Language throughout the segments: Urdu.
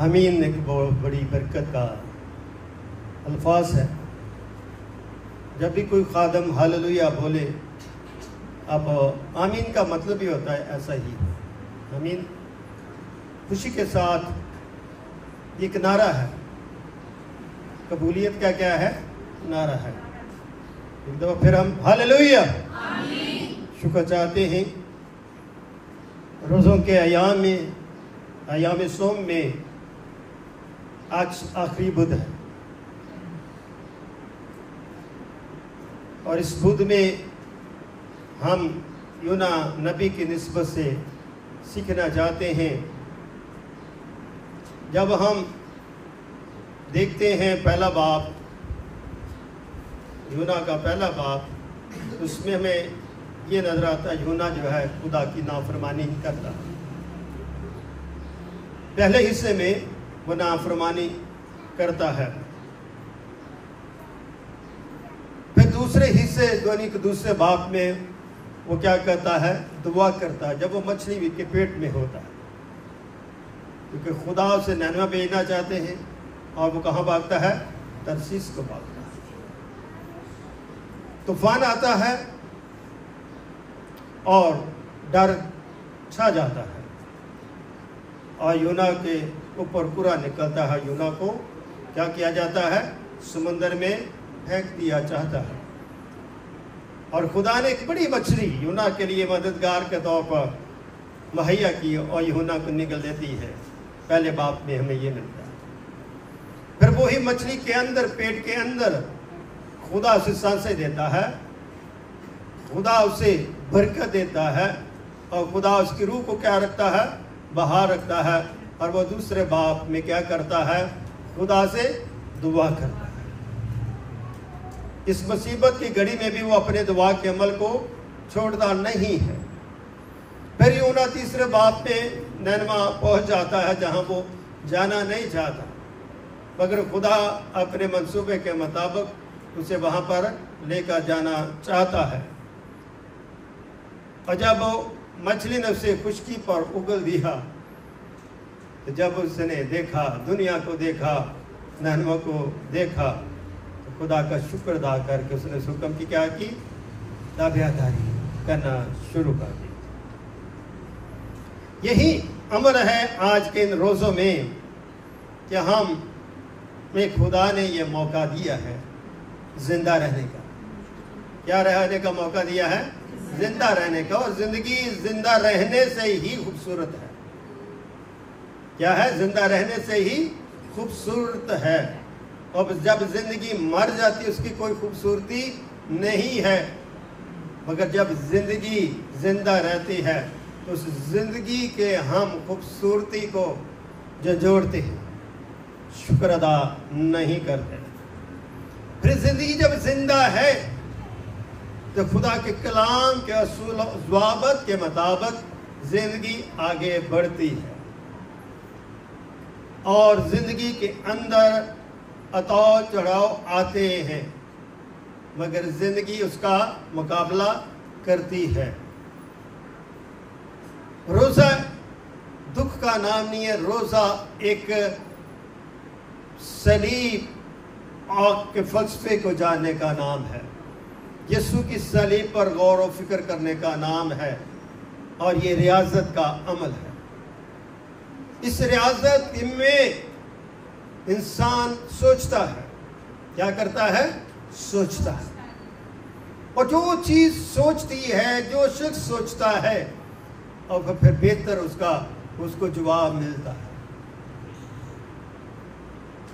آمین ایک بہت بڑی برکت کا الفاظ ہے۔ جب بھی کوئی خادم ہاللویا بولے، اب آمین کا مطلب ہی ہوتا ہے ایسا ہی، آمین خوشی کے ساتھ ایک نعرہ ہے، قبولیت کا کیا ہے؟ نعرہ ہے۔ ایک دفعہ پھر ہم ہاللویا شکر چاہتے ہیں۔ روزوں کے ایام سوم میں آج آخری بدھ ہے، اور اس بدھ میں ہم یونا نبی کی نسبت سے سیکھنا چاہتے ہیں۔ جب ہم دیکھتے ہیں پہلا باب، یونا کا پہلا باب، اس میں ہمیں یہ نظر آتا ہے یونا جو ہے خدا کی نافرمانی کرتا ہے۔ پہلے حصے میں وہ نافرمانی کرتا ہے، پھر دوسرے حصے یعنی کہ دوسرے باب میں وہ کیا کرتا ہے؟ دعا کرتا ہے، جب وہ مچھلی کے پیٹ میں ہوتا ہے، کیونکہ خدا اسے نینوہ بھیجنا چاہتے ہیں، اور وہ کہاں بھاگتا ہے؟ ترسیس کو بھاگتا ہے۔ طوفان آتا ہے اور ڈر چھا جاتا ہے، اور یونا کے اوپر قرا نکلتا ہے۔ یونا کو کیا کیا جاتا ہے؟ سمندر میں پھینک دیا چاہتا ہے، اور خدا نے ایک بڑی مچھلی یونا کے لیے مددگار کے طور پر مہیا کی، اور یونا کو نگل دیتی ہے۔ پہلے باب میں ہمیں یہ ملتا ہے۔ پھر وہی مچھلی کے اندر، پیٹ کے اندر خدا اسے سانسیں دیتا ہے، خدا اسے برکت دیتا ہے، اور خدا اس کی روح کو کیا رکھتا ہے؟ بہا رکھتا ہے، اور وہ دوسرے باب میں کیا کرتا ہے؟ خدا سے دعا کرتا ہے۔ اس مصیبت کی گھڑی میں بھی وہ اپنے دعا کے عمل کو چھوڑتا نہیں ہے۔ پھر یونا تیسرے باب میں نینوہ پہنچ جاتا ہے، جہاں وہ جانا نہیں چاہتا، مگر خدا اپنے منصوبے کے مطابق اسے وہاں پر لے کر جانا چاہتا ہے۔ اور جب مچھلی نے اسے خشکی پر اگل دیا، تو جب اس نے دیکھا، دنیا کو دیکھا، نینوہ کو دیکھا، تو خدا کا شکر ادا کر کے اس نے حکم کی کیا کی؟ تابعداری کرنا شروع کر دی۔ یہی امر ہے آج کے ان روزوں میں کہ ہمیں خدا نے یہ موقع دیا ہے زندہ رہنے کا۔ کیا رہنے کا موقع دیا ہے؟ زندہ رہنے کا، اور زندگی زندہ رہنے سے ہی خوبصورت ہے۔ کیا ہے؟ زندہ رہنے سے ہی خوبصورت ہے، اور جب زندگی مر جاتی اس کی کوئی خوبصورتی نہیں ہے، مگر جب زندگی زندہ رہتی ہے تو اس زندگی کے ہم خوبصورتی کو جھنجھوڑتے ہیں، شکر ادا نہیں کرتے۔ پھر زندگی جب زندہ ہے تو خدا کے کلام کے اصول و ضوابط کے مطابق زندگی آگے بڑھتی ہے، اور زندگی کے اندر اتار چڑھاؤ آتے ہیں، مگر زندگی اس کا مقابلہ کرتی ہے۔ روزہ دکھ کا نام نہیں ہے، روزہ ایک صلیب آگ کے فلسفے کو جاننے کا نام ہے، یسوع کی صلیب پر غور و فکر کرنے کا نام ہے، اور یہ ریاضت کا عمل ہے۔ اس ریاضت میں انسان سوچتا ہے، کیا کرتا ہے؟ سوچتا ہے، اور جو چیز سوچتی ہے، جو شخص سوچتا ہے، اور پھر بہتر اس کو جواب ملتا ہے۔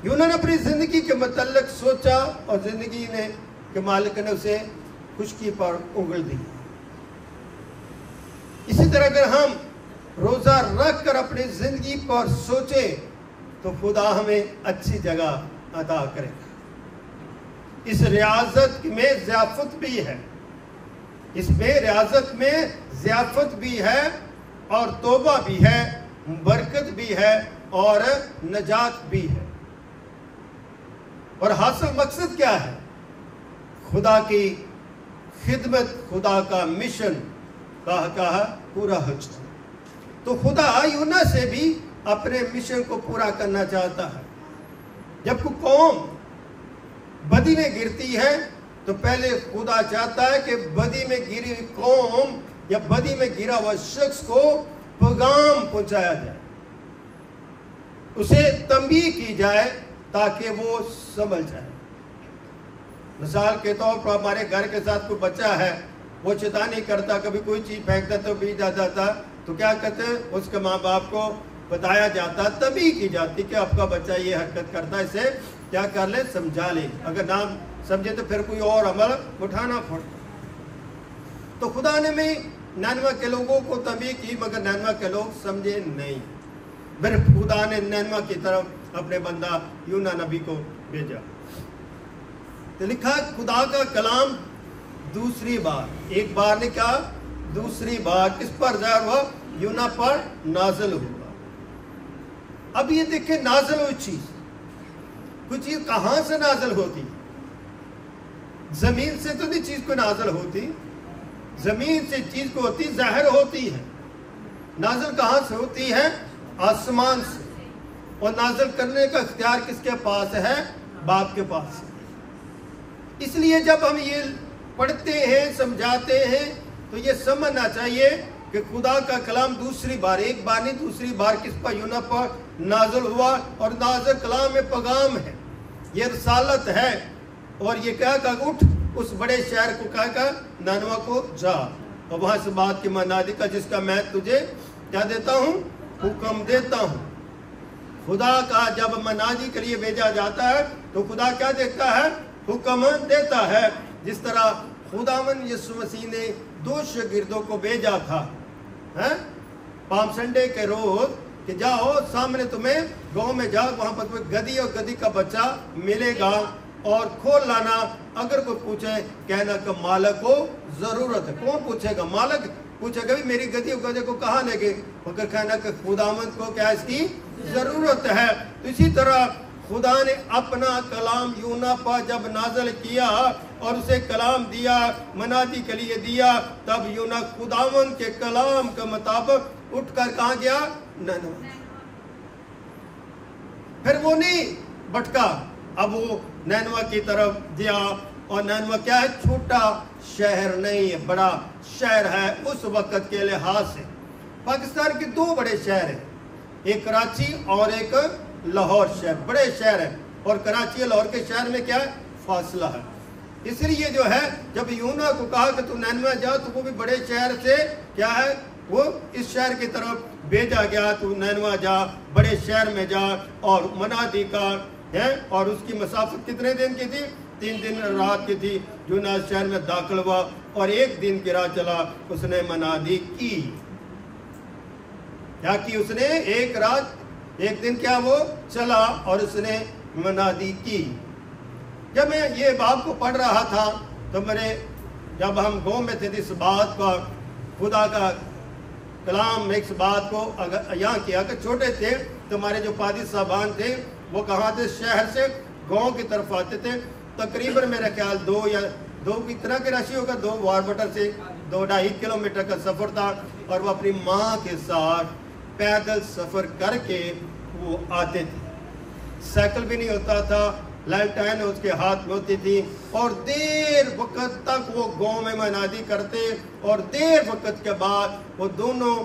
یونان نے اپنی زندگی کے متعلق سوچا، اور زندگی کے مالک نے اسے خشکی پر انگل دی۔ اسی طرح اگر ہم روزہ رکھ کر اپنی زندگی پر سوچیں تو خدا ہمیں اچھی جگہ عطا کرے گا۔ اس ریاضت میں ضیافت بھی ہے، اس میں ریاضت میں ضیافت بھی ہے، اور توبہ بھی ہے، برکت بھی ہے، اور نجات بھی ہے۔ اور حاصل مقصد کیا ہے؟ خدا کی خدمت، خدا کا مشن کا پورا ہو جائے۔ تو خدا یونا سے بھی اپنے مشن کو پورا کرنا چاہتا ہے۔ جب کوئی قوم بدی میں گرتی ہے تو پہلے خدا چاہتا ہے کہ بدی میں گری قوم یا بدی میں گرا ہوا شخص کو پیغام پہنچایا جائے، اسے تنبیہ کی جائے تاکہ وہ سمجھ جائے۔ مثال کے طور پر ہمارے گھر کے ساتھ کوئی بچہ ہے، وہ شیطانی کرتا، کبھی کوئی چیز پھینکتا تو بیچ جاتا، تو کیا کہتے ہیں، اس کے ماں باپ کو بتایا جاتا، تنبیہ کی جاتی کہ آپ کا بچہ یہ حرکت کرتا ہے، اسے کیا کر لے، سمجھا لے، اگر نہ سمجھے تو پھر کوئی اور عمل اٹھانا پڑتا۔ تو خدا نے میں نینوے کے لوگوں کو تنبیہ کی، مگر نینوے کے لوگ سمجھے نہیں، پھر خدا نے نینوے کی طرف اپنے بندہ یونا نبی کو بھیجا۔ تو لکھا خدا کا کلام دوسری بار، ایک بار نے کہا، دوسری بار کس پر ظاہر ہوا، یونا پر نازل ہوا۔ اب یہ دیکھیں نازل ہوئی چیز، کوئی چیز کہاں سے نازل ہوتی، زمین سے تو نہیں چیز کو نازل ہوتی، زمین سے چیز کو ہوتی، ظاہر ہوتی ہے۔ نازل کہاں سے ہوتی ہے، آسمان سے، اور نازل کرنے کا اختیار کس کے پاس ہے، باپ کے پاس ہے۔ اس لیے جب ہم یہ پڑھتے ہیں، سمجھاتے ہیں، تو یہ سمجھنا چاہیے کہ خدا کا کلام دوسری بار، ایک بار نہیں دوسری بار کس پر، یونا پر نازل ہوا، اور نازل کلام میں پیغام ہے، یہ رسالت ہے، اور یہ کہا کہ اٹھ اس بڑے شہر کو کہا کہ نینوے کو جا، اور وہاں سے بات کی منادی کا، جس کا میں تجھے کیا دیتا ہوں، حکم دیتا ہوں۔ خدا کا جب منادی کے لیے بھیجا جاتا ہے تو خدا کیا دیتا ہے، حکم دیتا ہے۔ جس طرح خداوند یسوع مسیح نے 2 شاگردوں کو بھیجا تھا پام سنڈے کے روز کہ جاؤ سامنے تمہیں گاؤں میں جاؤ، وہاں پر کوئی گدھی اور گدھی کا بچہ ملے گا اور کھول لانا، اگر کوئی پوچھے کہنا کہ مالک کو ضرورت ہے۔ کون پوچھے گا، مالک پوچھے گا میری گدھی اور گدھے کو کہاں لے گئے، اگر کہنا کہ خداوند کو کیا اس کی ضرورت ہے۔ تو اسی طرح خدا نے اپنا کلام یونا پر جب نازل کیا اور اسے کلام دیا، منادی کے لیے دیا، تب یونا خداوند کے کلام کے مطابق اٹھ کر کہاں گیا، نینوے۔ پھر وہ نہیں بھٹکا، اب وہ نینوے کی طرف گیا، اور نینوے کیا ہے، چھوٹا شہر نہیں ہے، بڑا شہر ہے اس وقت کے لحاظ سے۔ پاکستان کے 2 بڑے شہر ہیں، ایک کراچی اور ایک لاہور شہر، بڑے شہر ہیں، اور کراچی اور لاہور کے شہر میں کیا ہے، فاصلہ ہے۔ اس لیے جو ہے جب یونا کو کہا کہ تو نینوے جا، تو وہ بھی بڑے شہر سے کیا ہے، وہ اس شہر کی طرف بھیجا گیا، تو نینوے جا، بڑے شہر میں جا، اور منادی کا ہے، اور اس کی مسافت کتنے دن کی تھی، 3 دن رات کی تھی۔ یونا شہر میں داخل ہوا اور 1 دن کی راہ چلا، اس نے منادی کی۔ کیا کی اس نے، ایک دن کیا وہ چلا اور اس نے منادی کی۔ جب میں یہ باب کو پڑھ رہا تھا تو جب ہم گاؤں میں تھے، اس بات کا خدا کا کلام میں اس بات کو یہاں کیا کہ چھوٹے تھے تو ہمارے جو پادری صاحبان تھے وہ کہاں تھے، شہر سے گاؤں کی طرف آتے تھے، تقریباً میرا خیال 2 اتنا کی راشی ہوگا، 2 واربٹر سے 2.5 کلومیٹر کا سفر تھا، اور وہ اپنی ماں کے ساتھ پیدل سفر کر کے وہ آتے تھے۔ سائیکل بھی نہیں ہوتا تھا، لینٹائن اس کے ہاتھ میں ہوتی تھی، اور دیر وقت تک وہ گاؤں میں منادی کرتے، اور دیر وقت کے بعد وہ دونوں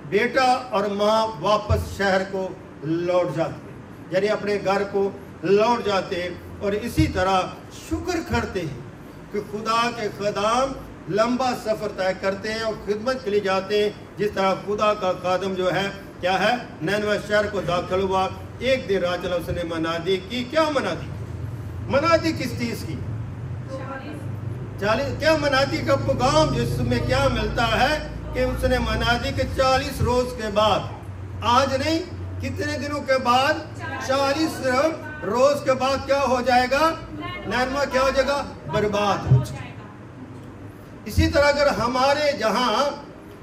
بیٹا اور ماں واپس شہر کو لوٹ جاتے، یعنی اپنے گھر کو لوٹ جاتے، اور اسی طرح شکر کرتے ہیں کہ خدا کے خادم لمبا سفر طے کرتے ہیں اور خدمت کے لیے جاتے ہیں۔ جس طرح خدا کا خادم جو ہے کیا ہے، نینوے شہر کو داخل ہوا، 1 دن راہ چلا، اس نے منادی کی۔ کیا منادی کس چیز کی، 40 کیا منادی کا پیغام، جس میں کیا ملتا ہے کہ اس نے منادی کے 40 روز کے بعد، آج نہیں کتنے دنوں کے بعد، 40 روز کے بعد کیا ہو جائے گا، نینوے کیا ہو جائے گا، برباد ہو جائے گا۔ اسی طرح اگر ہمارے جہاں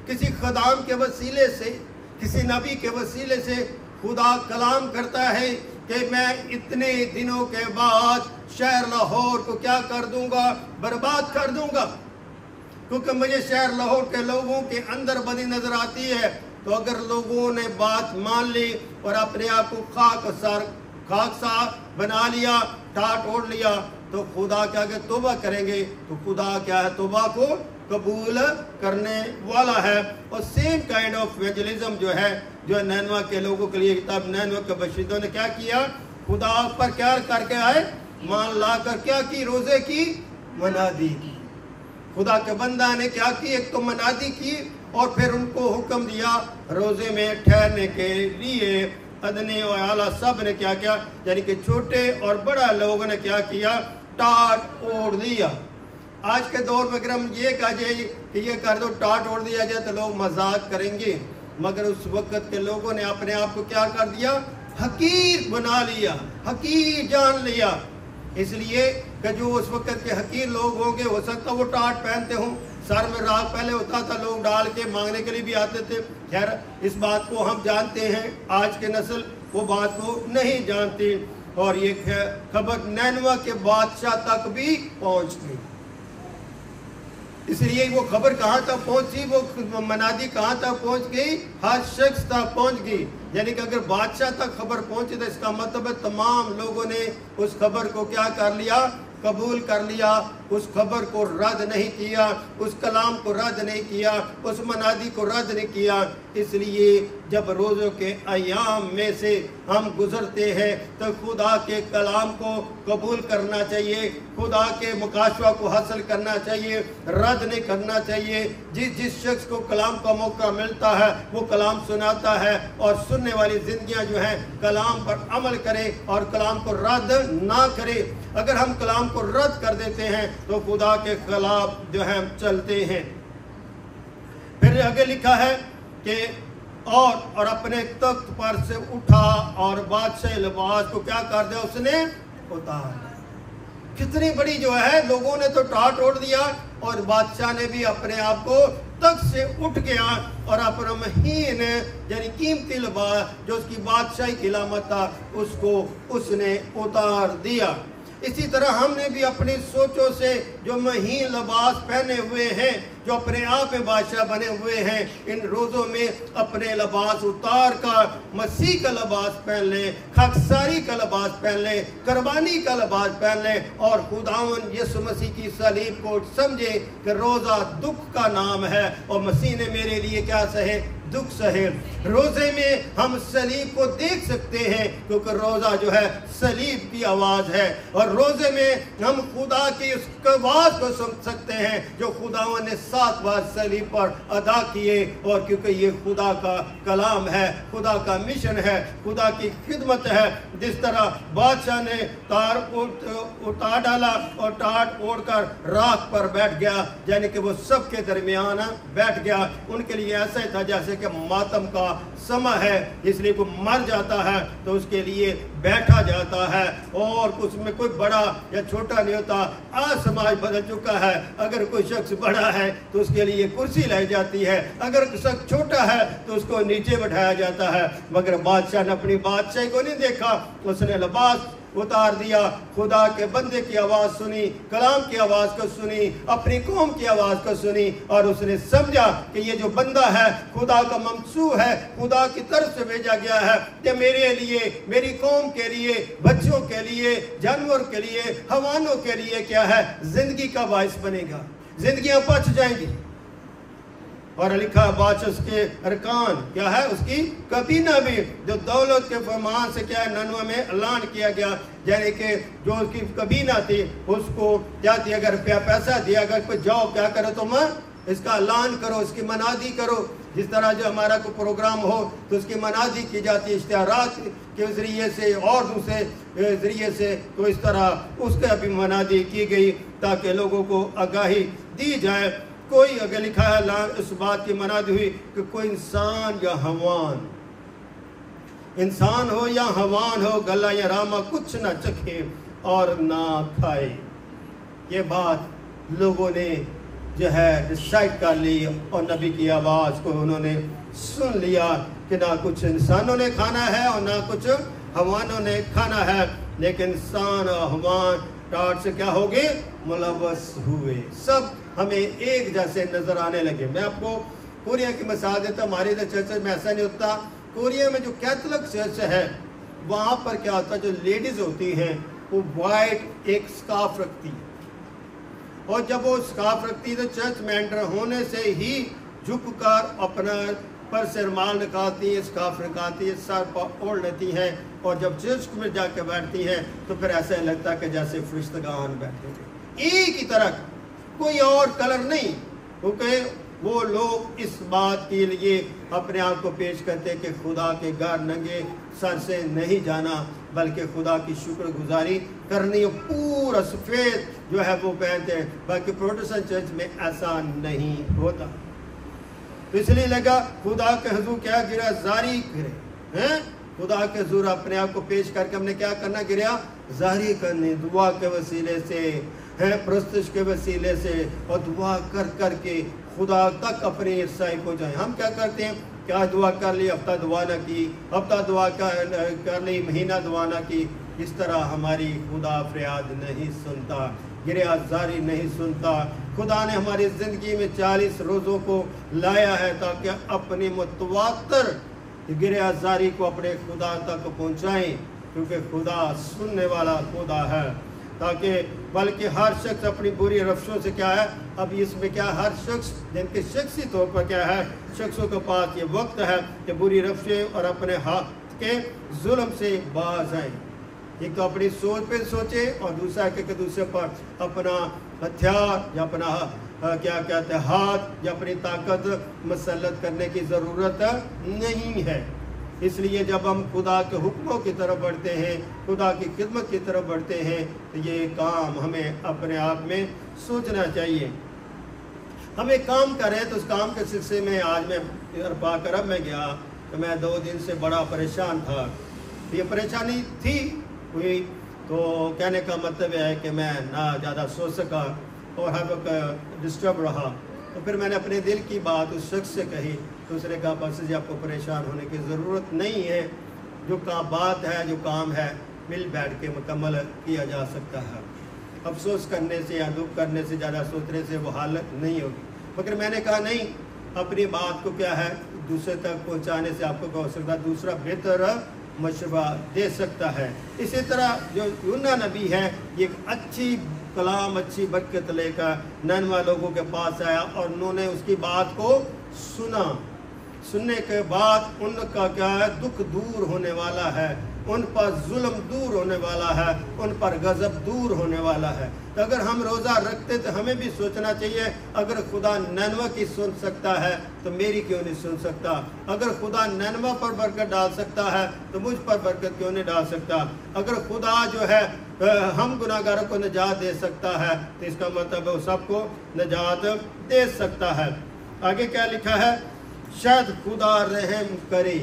کسی خدام کے وسیلے سے، کسی نبی کے وسیلے سے خدا کلام کرتا ہے کہ میں اتنے دنوں کے بعد شہر لاہور کو کیا کر دوں گا، برباد کر دوں گا، کیونکہ مجھے شہر لاہور کے لوگوں کے اندر بدی نظر آتی ہے، تو اگر لوگوں نے بات مان لی اور اپنے آپ کو خاک سا بنا لیا، ٹاٹ اوڑ لیا، تو خدا کیا کہ توبہ کریں گے، تو خدا کیا ہے توبہ کو قبول کرنے والا ہے۔ اور سیم کائنڈ آف ایونجلزم جو ہے، جو نینوہ کے لوگوں کے لیے کتاب نینوہ کے باشندوں نے کیا کیا، خدا پر کیا کر کے آئے، مان لا کر کیا کی، روزے کی منادی کی۔ خدا کے بندہ نے کیا کی، ایک تو منادی کی اور پھر ان کو حکم دیا روزے میں ٹھہرنے کے لیے۔ ادنے اور اعلیٰ سب نے کیا کیا، یعنی کہ چھوٹے اور بڑا لوگوں نے کیا کیا، ٹاٹ اوڑ دیا۔ آج کے دور میں اگر ہم یہ کہا جائے کہ یہ کر دو، ٹاٹ اوڑ دیا جائے، تو لوگ مذاق کریں گے، مگر اس وقت کے لوگوں نے اپنے آپ کو کیا کر دیا، حقیر بنا لیا، حقیر جان لیا۔ اس لیے کہ جو اس وقت کے حقیر لوگ ہوں گے، ہو سکتا وہ ٹاٹ پہنتے ہوں، سر میں راگ پہلے ہوتا تھا، لوگ ڈال کے مانگنے کے لیے بھی آتے تھے۔ خیر اس بات کو ہم جانتے ہیں، آج کے نسل وہ بات کو نہیں جانتی، اور یہ خبر نینوہ کے بادشاہ تک بھی پہنچ گئی۔ اس لیے وہ خبر کہاں تک پہنچی، وہ منادی کہاں تک پہنچ گئی، ہر شخص تک پہنچ گئی۔ یعنی کہ اگر بادشاہ تک خبر پہنچی تو اس کا مطلب ہے تمام لوگوں نے اس خبر کو کیا کر لیا، قبول کر لیا، اس خبر کو رد نہیں کیا، اس کلام کو رد نہیں کیا، اس منادی کو رد نہیں کیا۔ اس لیے جب روزوں کے ایام میں سے ہم گزرتے ہیں تو خدا کے کلام کو قبول کرنا چاہیے، خدا کے مکاشفہ کو حاصل کرنا چاہیے، رد نہیں کرنا چاہیے۔ جس شخص کو کلام کا موقع ملتا ہے وہ کلام سناتا ہے، اور سننے والی زندگیاں جو ہیں کلام پر عمل کرے اور کلام کو رد نہ کرے۔ اگر ہم کلام کو رد کر دیتے ہیں تو خدا کے خلاف جو ہے چلتے ہیں۔ پھر آگے لکھا ہے کہ اور اپنے تخت پر سے اٹھا اور بادشاہ لباس کو کیا کر دیا، اس نے اتار۔ کتنی بڑی جو ہے، لوگوں نے تو ٹاٹ اوڑ دیا اور بادشاہ نے بھی اپنے آپ کو تخت سے اٹھ گیا اور اپنا مہین یعنی قیمتی لباس جو اس کی بادشاہی کی علامت تھا اس کو اس نے اتار دیا۔ اسی طرح ہم نے بھی اپنی سوچوں سے جو مہین لباس پہنے ہوئے ہیں، جو اپنے آپ میں بادشاہ بنے ہوئے ہیں، ان روزوں میں اپنے لباس اتار کر مسیح کا لباس پہن لیں، خاکساری کا لباس پہن لیں، قربانی کا لباس پہن لیں، اور خداوند یسوع مسیح کی صلیب کو سمجھے کہ روزہ دکھ کا نام ہے اور مسیح نے میرے لیے کیا سہے، دکھ سہے۔ روزے میں ہم صلیب کو دیکھ سکتے ہیں کیونکہ روزہ جو ہے صلیب کی آواز ہے، اور روزے میں ہم خدا کی اس آواز کو سن سکتے ہیں جو خداوند نے 7 بار صلیب پر ادا کیے، اور کیونکہ یہ خدا کا کلام ہے، خدا کا مشن ہے، خدا کی خدمت ہے۔ جس طرح بادشاہ نے تار اتار ڈالا اور ٹاٹ اوڑھ کر راکھ پر بیٹھ گیا، یعنی کہ وہ سب کے درمیان بیٹھ گیا۔ ان کے لیے ایسا ہی تھا جیسے کہ ماتم کا سمہ ہے، اس لیے کوئی مر جاتا ہے تو اس کے لیے بیٹھا جاتا ہے، اور اس میں کوئی بڑا یا چھوٹا نہیں ہوتا۔ آج سماج بدل چکا ہے، اگر کوئی شخص بڑا ہے تو اس کے لیے کرسی لائی جاتی ہے، اگر کوئی شخص چھوٹا ہے تو اس کو نیچے بٹھایا جاتا ہے، مگر بادشاہ نے اپنی بادشاہی کو نہیں دیکھا، اس نے لباس اتار دیا، خدا کے بندے کی آواز سنی، کلام کی آواز کو سنی، اپنی قوم کی آواز کو سنی، اور اس نے سمجھا کہ یہ جو بندہ ہے خدا کا ممسوح ہے، خدا کی طرف سے بھیجا گیا ہے، کہ میرے لیے، میری قوم کے لیے، بچوں کے لیے، جانور کے لیے، حیوانوں کے لیے کیا ہے، زندگی کا باعث بنے گا، زندگیاں بچ جائیں گی۔ اور لکھا بادشاہ اس کے ارکان کیا ہے، اس کی کابینہ بھی جو دولت کے فرمان سے کیا ہے نینوہ میں اعلان کیا گیا، یعنی کہ جو اس کی کابینہ تھی اس کو کیا تھی، اگر پیسہ دیا اگر کوئی جاؤ کیا کرو تم اس کا اعلان کرو، اس کی منادی کرو۔ جس طرح جو ہمارا کوئی پروگرام ہو تو اس کی منادی کی جاتی ہے اشتہارات کے ذریعے سے اور دوسرے ذریعے سے، تو اس طرح اس کا بھی منادی کی گئی تاکہ لوگوں کو آگاہی دی جائے۔ کوئی اگر لکھا ہے اس بات کی منادی ہوئی کہ کوئی انسان یا حیوان، انسان ہو یا حیوان ہو، گلا یا راما کچھ نہ چکھے اور نہ کھائے۔ یہ بات لوگوں نے جو ہے ڈیسائیڈ کر لی، اور نبی کی آواز کو انہوں نے سن لیا کہ نہ کچھ انسانوں نے کھانا ہے اور نہ کچھ حیوانوں نے کھانا ہے، لیکن انسان اور حیوان ٹاٹ سے کیا ہوگے، ملوث ہوئے، سب ہمیں ایک جیسے نظر آنے لگے۔ میں آپ کو کوریا کی مثال دیتا ہوں، ہمارے ادھر چرچ میں ایسا نہیں ہوتا. کوریا میں جو کیتھولک چرچ ہے وہاں پر کیا ہوتا ہے، جو لیڈیز ہوتی ہیں وہ وائٹ ایک سکارف رکھتی ہے، اور جب وہ سکارف رکھتی ہے تو چرچ میں انٹر ہونے سے ہی جھک کر اپنا پر سے رومال نکالتی ہے، سکارف نکالتی ہے، سر پر اوڑھ لیتی ہیں، اور جب چرچ میں جا کے بیٹھتی ہیں تو پھر ایسا لگتا ہے کہ جیسے فرشتگان بیٹھے ہیں، ایک ہی طرح، کوئی اور کلر نہیں. کیونکہ وہ لوگ اس بات کے لیے اپنے آپ کو پیش کرتے کہ خدا کے گھر ننگے سر سے نہیں جانا بلکہ خدا کی شکر گزاری کرنی، پورا سفید جو ہے وہ پہنتے ہیں. باقی پروٹسٹنٹ چرچ میں ایسا نہیں ہوتا. تو اس لیے لگا خدا کے حضور کیا گرا زاری کرے، خدا کے حضور اپنے آپ کو پیش کر کے ہم نے کیا کرنا، گریا زاری کرنی، دعا کے وسیلے سے، پرستش کے وسیلے سے، اور دعا کر کر کے خدا تک اپنی رسائی کو جائیں. ہم کیا کرتے ہیں، کیا دعا کر لی، ہفتہ دعا نہ کی، ہفتہ دعا کر لی، مہینہ دعا نہ کی. اس طرح ہماری خدا فریاد نہیں سنتا، گریا زاری نہیں سنتا. خدا نے ہماری زندگی میں 40 روزوں کو لایا ہے تاکہ اپنی متواتر گریا زاری کو اپنے خدا تک پہنچائیں، کیونکہ خدا سننے والا خدا ہے. تاکہ بلکہ ہر شخص اپنی بری روشوں سے کیا ہے، اب اس میں کیا ہر شخص جن کے شخصی طور پر کیا ہے، شخصوں کے پاس یہ وقت ہے کہ بری روشیں اور اپنے ہاتھ کے ظلم سے باز آئیں. ایک تو اپنی سوچ پہ سوچے، اور دوسرا کہ دوسرے پر اپنا ہتھیار یا اپنا کیا کہتے ہیں ہاتھ یا اپنی طاقت مسلط کرنے کی ضرورت نہیں ہے. اس لیے جب ہم خدا کے حکموں کی طرف بڑھتے ہیں، خدا کی خدمت کی طرف بڑھتے ہیں، تو یہ کام ہمیں اپنے آپ میں سوچنا چاہیے. ہم ایک کام کر رہے ہیں تو اس کام کے سلسلے میں آج میں پاک عرب میں گیا تو میں 2 دن سے بڑا پریشان تھا. یہ پریشانی تھی ہوئی تو کہنے کا مطلب ہے کہ میں نہ زیادہ سو سکا اور ہر وقت ڈسٹرب رہا. تو پھر میں نے اپنے دل کی بات اس شخص سے کہی تو اس نے کہا بس جی آپ کو پریشان ہونے کی ضرورت نہیں ہے، جو بات ہے جو کام ہے مل بیٹھ کے مکمل کیا جا سکتا ہے. افسوس کرنے سے یا دکھ کرنے سے زیادہ سوچنے سے وہ حالت نہیں ہوگی. مگر میں نے کہا نہیں، اپنی بات کو کیا ہے دوسرے تک پہنچانے سے آپ کو کیا ہو سکتا ہے، دوسرا بہتر مشورہ دے سکتا ہے. اسی طرح جو یونا نبی ہے یہ ایک اچھی کلام، اچھی برکت لے کر نینوا لوگوں کے پاس آیا اور انہوں نے اس کی بات کو سنا. سننے کے بعد ان کا کیا ہے، دکھ دور ہونے والا ہے، ان پر ظلم دور ہونے والا ہے، ان پر غضب دور ہونے والا ہے. تو اگر ہم روزہ رکھتے تو ہمیں بھی سوچنا چاہیے اگر خدا نینوا کی سن سکتا ہے تو میری کیوں نہیں سن سکتا. اگر خدا نینوا پر برکت ڈال سکتا ہے تو مجھ پر برکت کیوں نہیں ڈال سکتا. اگر خدا جو ہے ہم گناہ گاروں کو نجات دے سکتا ہے تو اس کا مطلب ہے وہ سب کو نجات دے سکتا ہے. آگے کیا لکھا ہے، شاید خدا رحم کرے.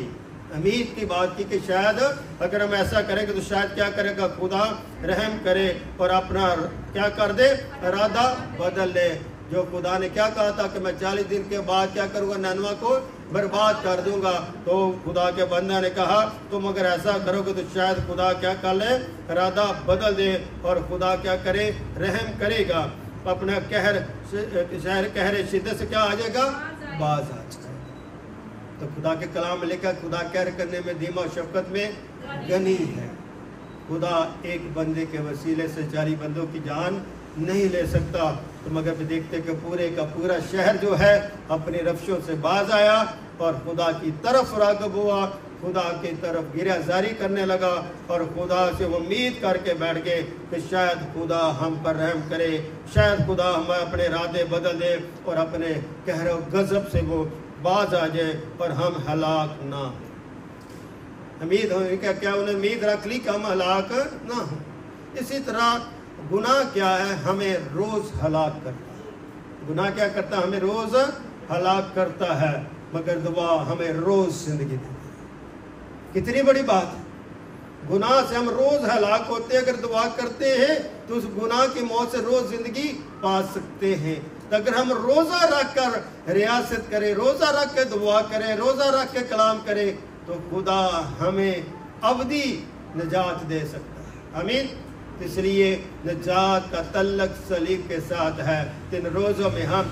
امید کی بات کی کہ شاید اگر ہم ایسا کریں گے تو شاید کیا کرے گا، خدا رحم کرے اور اپنا کیا کر دے، ارادہ بدل لے. جو خدا نے کیا کہا تھا کہ میں 40 دن کے بعد کیا کروں گا، نینوا کو برباد کر دوں گا، تو خدا کے بندہ نے کہا تم اگر ایسا کرو گے تو شاید خدا کیا کر لے، ارادہ بدل دے اور خدا کیا کرے، رحم کرے گا. اپنا شہر قہر شدت سے کیا آ جائے گا، باز آ جائے گا. تو خدا کے کلام میں لکھا خدا قہر کرنے میں دھیما و شفقت میں غنی ہے. خدا ایک بندے کے وسیلے سے 40 بندوں کی جان نہیں لے سکتا. تو مگر بھی دیکھتے کہ پورے کا پورا شہر جو ہے اپنی رفشوں سے باز آیا اور خدا کی طرف راغب ہوا، خدا کی طرف گرہ زاری کرنے لگا اور خدا سے امید کر کے بیٹھ گئے کہ شاید خدا ہم پر رحم کرے، شاید خدا ہمیں اپنے ارادے بدل دے اور اپنے قہر و غضب سے وہ باز آ جائے اور ہم ہلاک نہ ہوں. امید ہونے کا کیا انہیں امید رکھ لی کہ ہم ہلاک نہ ہوں. اسی طرح گناہ کیا ہے، ہمیں روز ہلاک کرتا ہے. گناہ کیا کرتا ہے، ہمیں روز ہلاک کرتا ہے، مگر دعا ہمیں روز زندگی دیتی ہے. کتنی بڑی بات ہے. گناہ سے ہم روز ہلاک ہوتے ہیں، اگر دعا کرتے ہیں تو اس گناہ کی موت سے روز زندگی پا سکتے ہیں. تو اگر ہم روزہ رکھ کر ریاست کریں، روزہ رکھ کے دعا کریں، روزہ رکھ کے کلام کریں تو خدا ہمیں ابدی نجات دے سکتا ہے. آمین. اس لیے نجات کا تعلق صلیب کے ساتھ ہے. 3 روزوں میں ہم